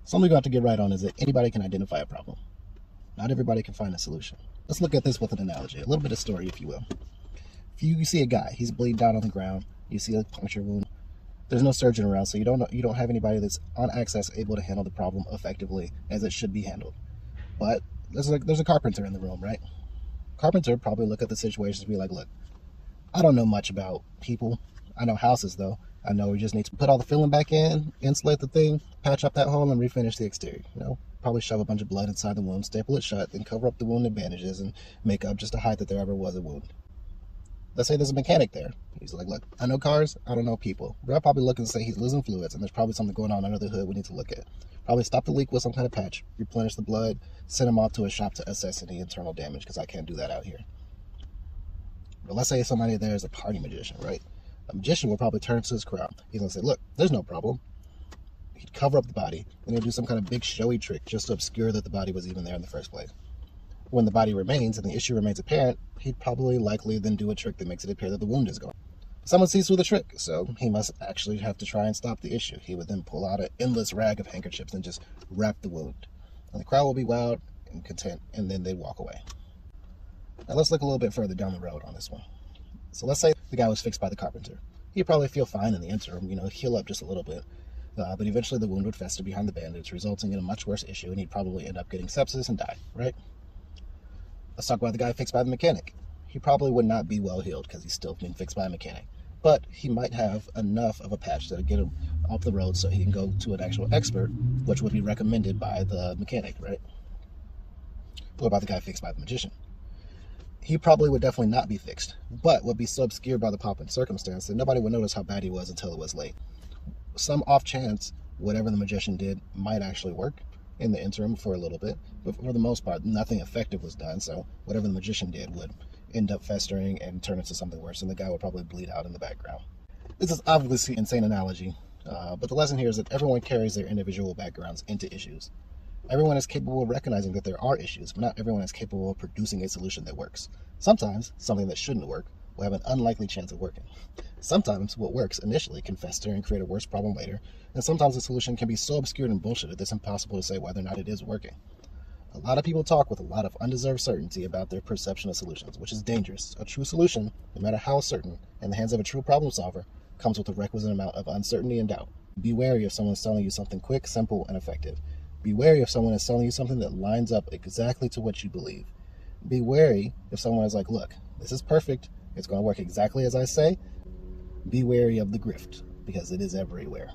Something we're going to have to get right on is that anybody can identify a problem. Not everybody can find a solution. Let's look at this with an analogy, a little bit of story, if you will. If you see a guy, he's bleeding down on the ground, you see a puncture wound, there's no surgeon around, so you don't have anybody that's on access able to handle the problem effectively as it should be handled. But there's a carpenter in the room, right? Carpenter probably look at the situation and be like, look, I don't know much about people. I know houses though. I know we just need to put all the filling back in, insulate the thing, patch up that hole, and refinish the exterior. Probably shove a bunch of blood inside the wound, staple it shut, then cover up the wound in bandages and make up just to hide that there ever was a wound. Let's say there's a mechanic there. He's like, look, I know cars, I don't know people. But I'll probably look and say he's losing fluids and there's probably something going on under the hood we need to look at. Probably stop the leak with some kind of patch, replenish the blood, send him off to a shop to assess any internal damage because I can't do that out here. But let's say somebody there is a party magician, right? A magician will probably turn to his crowd. He's going to say, look, there's no problem. He'd cover up the body and he'll do some kind of big showy trick just to obscure that the body was even there in the first place. When the body remains and the issue remains apparent, he'd probably likely then do a trick that makes it appear that the wound is gone. Someone sees through the trick, so he must actually have to try and stop the issue. He would then pull out an endless rag of handkerchiefs and just wrap the wound. And the crowd will be wild and content, and then they'd walk away. Now let's look a little bit further down the road on this one. So let's say the guy was fixed by the carpenter. He'd probably feel fine in the interim, heal up just a little bit. But eventually the wound would fester behind the bandage, resulting in a much worse issue, and he'd probably end up getting sepsis and die, right? Let's talk about the guy fixed by the mechanic. He probably would not be well healed because he's still being fixed by a mechanic. But he might have enough of a patch that'll get him off the road so he can go to an actual expert, which would be recommended by the mechanic, right? What about the guy fixed by the magician? He probably would definitely not be fixed, but would be so obscured by the pomp and circumstance that nobody would notice how bad he was until it was late. Some off chance, whatever the magician did might actually work in the interim for a little bit, but for the most part, nothing effective was done, so whatever the magician did would end up festering and turn into something worse, and the guy would probably bleed out in the background. This is obviously an insane analogy, but the lesson here is that everyone carries their individual backgrounds into issues. Everyone is capable of recognizing that there are issues, but not everyone is capable of producing a solution that works. Sometimes, something that shouldn't work will have an unlikely chance of working. Sometimes, what works initially can fester and create a worse problem later, and sometimes the solution can be so obscured and bullshitted that it's impossible to say whether or not it is working. A lot of people talk with a lot of undeserved certainty about their perception of solutions, which is dangerous. A true solution, no matter how certain, in the hands of a true problem solver, comes with a requisite amount of uncertainty and doubt. Be wary if someone is selling you something quick, simple, and effective. Be wary if someone is selling you something that lines up exactly to what you believe. Be wary if someone is like, look, this is perfect, it's going to work exactly as I say. Be wary of the grift, because it is everywhere.